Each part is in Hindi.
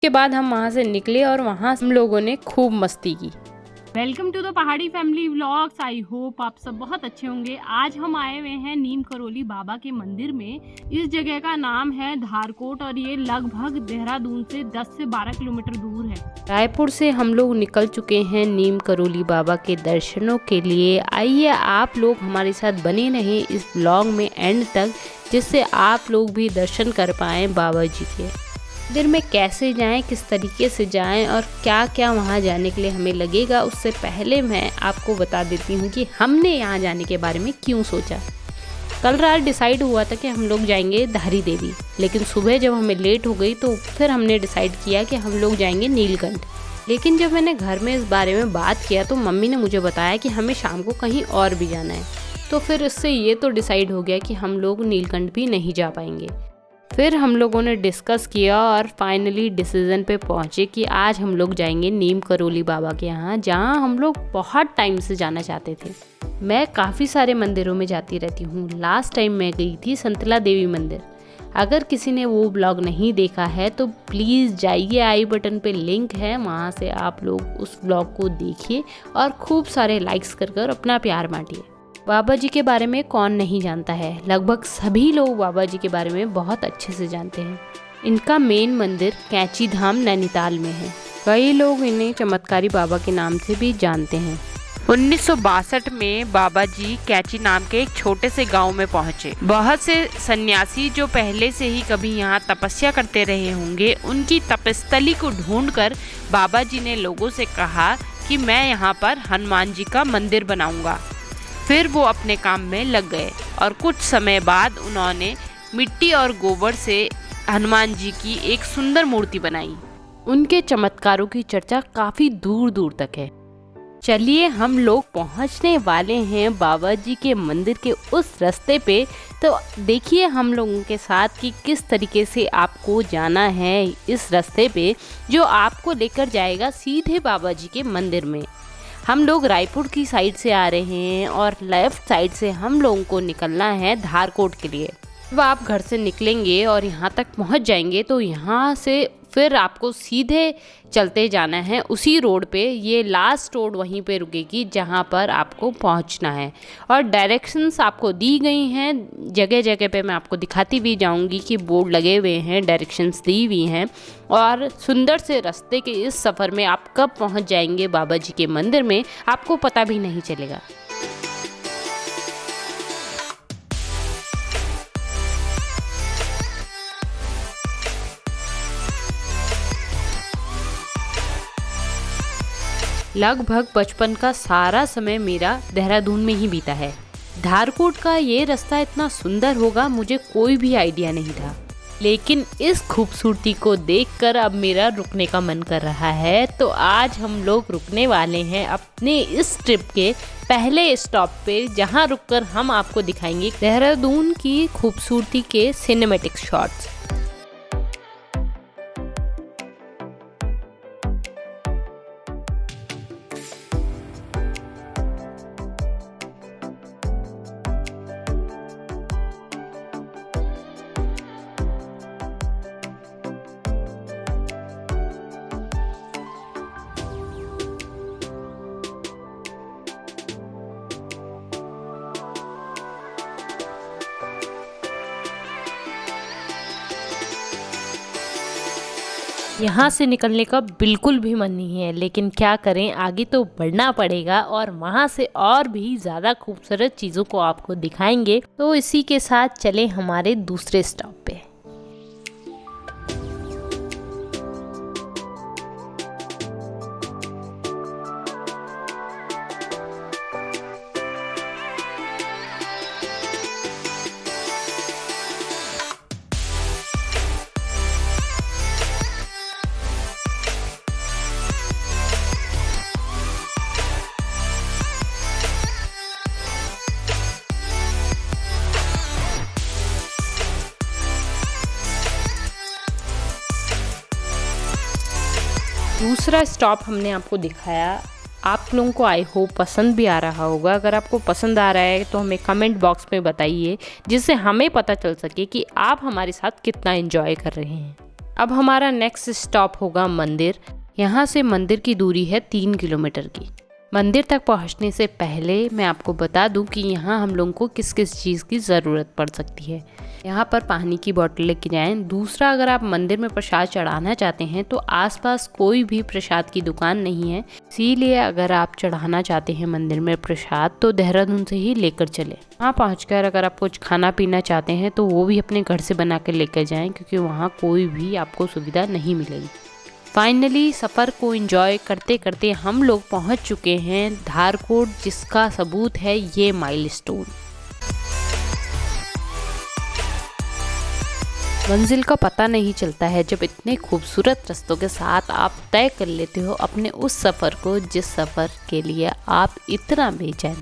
के बाद हम वहाँ से निकले और वहाँ हम लोगों ने खूब मस्ती की। वेलकम टू द पहाड़ी फैमिली व्लॉग्स। आई होप आप सब बहुत अच्छे होंगे। आज हम आए हुए हैं नीम करोली बाबा के मंदिर में। इस जगह का नाम है धारकोट और ये लगभग देहरादून से 10 से 12 किलोमीटर दूर है। रायपुर से हम लोग निकल चुके हैं नीम करोली बाबा के दर्शनों के लिए। आइए आप लोग हमारे साथ बने रहें इस व्लॉग में एंड तक, जिससे आप लोग भी दर्शन कर पाएँ बाबा जी के। मंदिर में कैसे जाएं, किस तरीके से जाएं और क्या क्या वहां जाने के लिए हमें लगेगा, उससे पहले मैं आपको बता देती हूं कि हमने यहां जाने के बारे में क्यों सोचा। कल रात डिसाइड हुआ था कि हम लोग जाएंगे धारी देवी, लेकिन सुबह जब हमें लेट हो गई तो फिर हमने डिसाइड किया कि हम लोग जाएंगे नीलकंठ। लेकिन जब मैंने घर में इस बारे में बात किया तो मम्मी ने मुझे बताया कि हमें शाम को कहीं और भी जाना है, तो फिर इससे ये तो डिसाइड हो गया कि हम लोग नीलकंठ भी नहीं जा पाएंगे। फिर हम लोगों ने डिस्कस किया और फाइनली डिसीज़न पे पहुँचे कि आज हम लोग जाएंगे नीम करोली बाबा के यहाँ, जहाँ हम लोग बहुत टाइम से जाना चाहते थे। मैं काफ़ी सारे मंदिरों में जाती रहती हूँ। लास्ट टाइम मैं गई थी संतला देवी मंदिर। अगर किसी ने वो ब्लॉग नहीं देखा है तो प्लीज़ जाइए, आई बटन पे लिंक है, वहाँ से आप लोग उस ब्लॉग को देखिए और खूब सारे लाइक्स कर अपना प्यार बांटिए। बाबा जी के बारे में कौन नहीं जानता है, लगभग सभी लोग बाबा जी के बारे में बहुत अच्छे से जानते हैं। इनका मेन मंदिर कैंची धाम नैनीताल में है। कई लोग इन्हें चमत्कारी बाबा के नाम से भी जानते हैं। 1962 में बाबा जी कैंची नाम के एक छोटे से गांव में पहुंचे। बहुत से सन्यासी जो पहले से ही कभी यहाँ तपस्या करते रहे होंगे, उनकी तपस्थली को ढूंढकर बाबा जी ने लोगों से कहा कि मैं यहाँ पर हनुमान जी का मंदिर बनाऊंगा। फिर वो अपने काम में लग गए और कुछ समय बाद उन्होंने मिट्टी और गोबर से हनुमान जी की एक सुंदर मूर्ति बनाई। उनके चमत्कारों की चर्चा काफ़ी दूर दूर तक है। चलिए हम लोग पहुंचने वाले हैं बाबा जी के मंदिर के उस रास्ते पे, तो देखिए हम लोगों के साथ कि किस तरीके से आपको जाना है इस रास्ते पे, जो आपको लेकर जाएगा सीधे बाबा जी के मंदिर में। हम लोग रायपुर की साइड से आ रहे हैं और लेफ़्ट साइड से हम लोगों को निकलना है धारकोट के लिए। जब आप घर से निकलेंगे और यहाँ तक पहुँच जाएंगे तो यहाँ से फिर आपको सीधे चलते जाना है उसी रोड पे। ये लास्ट रोड वहीं पे रुकेगी जहाँ पर आपको पहुँचना है और डायरेक्शंस आपको दी गई हैं। जगह जगह पे मैं आपको दिखाती भी जाऊँगी कि बोर्ड लगे हुए हैं, डायरेक्शंस दी हुई हैं। और सुंदर से रास्ते के इस सफ़र में आप कब पहुँच जाएंगे बाबा जी के मंदिर में, आपको पता भी नहीं चलेगा। लगभग बचपन का सारा समय मेरा देहरादून में ही बीता है। धारकोट का ये रास्ता इतना सुंदर होगा मुझे कोई भी आइडिया नहीं था, लेकिन इस खूबसूरती को देखकर अब मेरा रुकने का मन कर रहा है। तो आज हम लोग रुकने वाले हैं अपने इस ट्रिप के पहले स्टॉप पे, जहां रुककर हम आपको दिखाएंगे देहरादून की खूबसूरती के सिनेमैटिक शॉट्स। यहाँ से निकलने का बिल्कुल भी मन नहीं है, लेकिन क्या करें, आगे तो बढ़ना पड़ेगा और वहाँ से और भी ज़्यादा खूबसूरत चीज़ों को आपको दिखाएंगे। तो इसी के साथ चले हमारे दूसरे स्टॉप पे। दूसरा स्टॉप हमने आपको दिखाया, आप लोगों को आई होप पसंद भी आ रहा होगा। अगर आपको पसंद आ रहा है तो हमें कमेंट बॉक्स में बताइए, जिससे हमें पता चल सके कि आप हमारे साथ कितना एंजॉय कर रहे हैं। अब हमारा नेक्स्ट स्टॉप होगा मंदिर। यहाँ से मंदिर की दूरी है 3 किलोमीटर की। मंदिर तक पहुँचने से पहले मैं आपको बता दूं कि यहाँ हम लोगों को किस किस चीज़ की ज़रूरत पड़ सकती है। यहाँ पर पानी की बोतल लेके जाएं। दूसरा, अगर आप मंदिर में प्रसाद चढ़ाना चाहते हैं तो आसपास कोई भी प्रसाद की दुकान नहीं है, इसीलिए अगर आप चढ़ाना चाहते हैं मंदिर में प्रसाद तो देहरादून से ही लेकर चलें। वहाँ पहुँचकर अगर आप कुछ खाना पीना चाहते हैं तो वो भी अपने घर से बना कर लेकर जाएँ, क्योंकि वहाँ कोई भी आपको सुविधा नहीं मिलेगी। फाइनली सफ़र को एंजॉय करते करते हम लोग पहुंच चुके हैं धारकोट, जिसका सबूत है ये माइलस्टोन। मंजिल का पता नहीं चलता है जब इतने खूबसूरत रास्तों के साथ आप तय कर लेते हो अपने उस सफ़र को जिस सफ़र के लिए आप इतना बेचैन।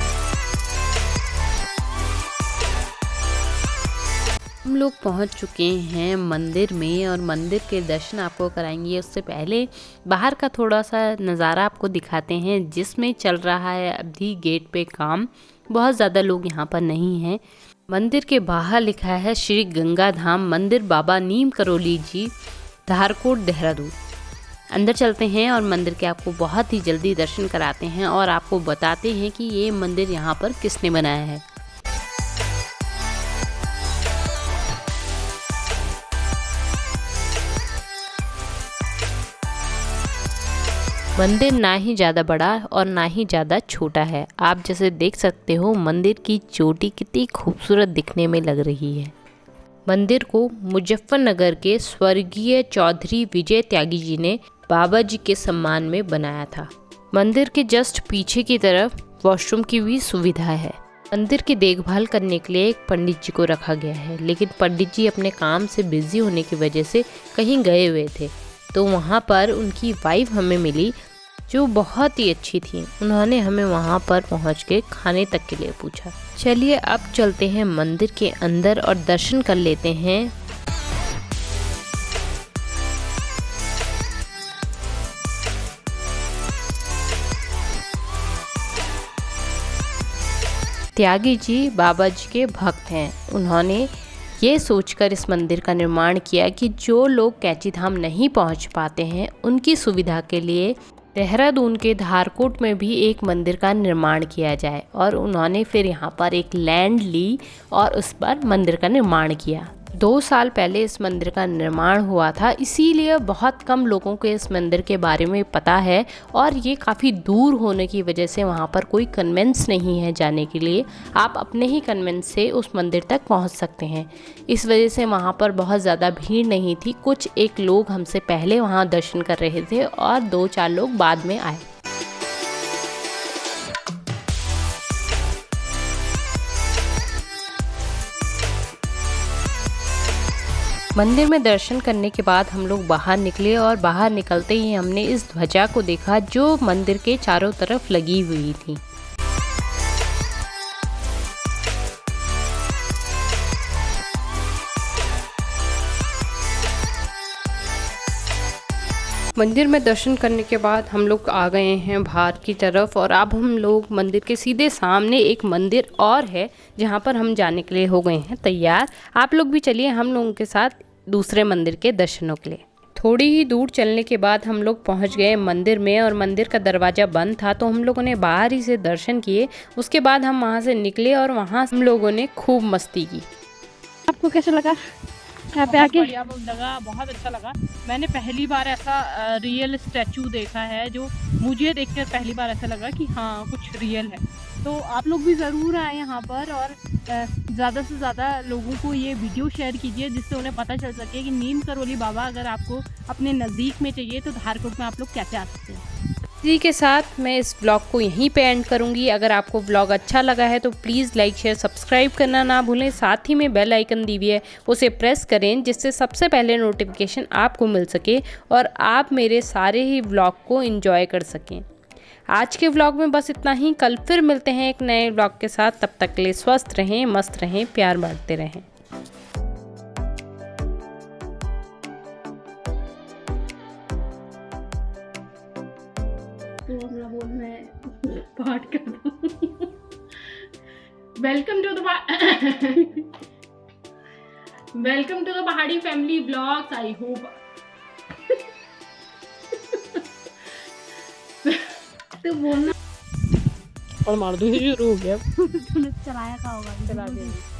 हम लोग पहुंच चुके हैं मंदिर में और मंदिर के दर्शन आपको कराएंगे। उससे पहले बाहर का थोड़ा सा नज़ारा आपको दिखाते हैं, जिसमें चल रहा है अभी गेट पे काम। बहुत ज़्यादा लोग यहाँ पर नहीं हैं। मंदिर के बाहर लिखा है श्री गंगा धाम मंदिर बाबा नीम करोली जी, धारकोट, देहरादून। अंदर चलते हैं और मंदिर के आपको बहुत ही जल्दी दर्शन कराते हैं और आपको बताते हैं कि ये मंदिर यहाँ पर किसने बनाया है। मंदिर ना ही ज़्यादा बड़ा और ना ही ज़्यादा छोटा है। आप जैसे देख सकते हो मंदिर की चोटी कितनी खूबसूरत दिखने में लग रही है। मंदिर को मुजफ्फरनगर के स्वर्गीय चौधरी विजय त्यागी जी ने बाबा जी के सम्मान में बनाया था। मंदिर के जस्ट पीछे की तरफ वॉशरूम की भी सुविधा है। मंदिर की देखभाल करने के लिए एक पंडित जी को रखा गया है, लेकिन पंडित जी अपने काम से बिजी होने की वजह से कहीं गए हुए थे। तो वहाँ पर उनकी वाइफ हमें मिली जो बहुत ही अच्छी थी। उन्होंने हमें वहाँ पर पहुँच के खाने तक के लिए पूछा। चलिए अब चलते हैं मंदिर के अंदर और दर्शन कर लेते हैं। त्यागी जी बाबा जी के भक्त हैं। उन्होंने ये सोचकर इस मंदिर का निर्माण किया कि जो लोग कैंची धाम नहीं पहुंच पाते हैं उनकी सुविधा के लिए देहरादून के धारकोट में भी एक मंदिर का निर्माण किया जाए। और उन्होंने फिर यहाँ पर एक लैंड ली और उस पर मंदिर का निर्माण किया। 2 साल पहले इस मंदिर का निर्माण हुआ था, इसीलिए बहुत कम लोगों को इस मंदिर के बारे में पता है। और ये काफ़ी दूर होने की वजह से वहाँ पर कोई कन्वेंस नहीं है जाने के लिए। आप अपने ही कन्वेंस से उस मंदिर तक पहुँच सकते हैं। इस वजह से वहाँ पर बहुत ज़्यादा भीड़ नहीं थी। कुछ एक लोग हमसे पहले वहाँ दर्शन कर रहे थे और 2-4 लोग बाद में आए। मंदिर में दर्शन करने के बाद हम लोग बाहर निकले और बाहर निकलते ही हमने इस ध्वजा को देखा जो मंदिर के चारों तरफ लगी हुई थी। मंदिर में दर्शन करने के बाद हम लोग आ गए हैं बाहर की तरफ और अब हम लोग मंदिर के सीधे सामने एक मंदिर और है जहां पर हम जाने के लिए हो गए हैं तैयार। आप लोग भी चलिए हम लोगों के साथ दूसरे मंदिर के दर्शनों के लिए। थोड़ी ही दूर चलने के बाद हम लोग पहुंच गए मंदिर में और मंदिर का दरवाज़ा बंद था तो हम लोगों ने बाहर ही से दर्शन किए। उसके बाद हम वहां से निकले और वहां हम लोगों ने खूब मस्ती की। आपको कैसा लगा यहाँ पे आके? लगा, बहुत अच्छा लगा। मैंने पहली बार ऐसा रियल स्टैचू देखा है जो मुझे देखकर पहली बार ऐसा लगा कि हाँ कुछ रियल है। तो आप लोग भी ज़रूर आए यहाँ पर और ज़्यादा से ज़्यादा लोगों को ये वीडियो शेयर कीजिए जिससे उन्हें पता चल सके कि नीम करोली बाबा अगर आपको अपने नज़दीक में चाहिए तो धारकोट में आप लोग कैसे आ सकते हैं। इसी के साथ मैं इस व्लॉग को यहीं पे एंड करूंगी। अगर आपको व्लॉग अच्छा लगा है तो प्लीज़ लाइक शेयर सब्सक्राइब करना ना भूलें। साथ ही में बेल आइकन दी हुई है उसे प्रेस करें जिससे सबसे पहले नोटिफिकेशन आपको मिल सके और आप मेरे सारे ही व्लॉग को एंजॉय कर सकें। आज के व्लॉग में बस इतना ही। कल फिर मिलते हैं एक नए व्लॉग के साथ। तब तक के लिए स्वस्थ रहें, मस्त रहें, प्यार बांटते रहें। तो अपना बोल मैं पाठ कर दूं। वेलकम टू द पहाड़ी फैमिली ब्लॉग्स। आई होप तो बोलना और मार दो, शुरू हो गया। तूने चलाया का होगा चला दे।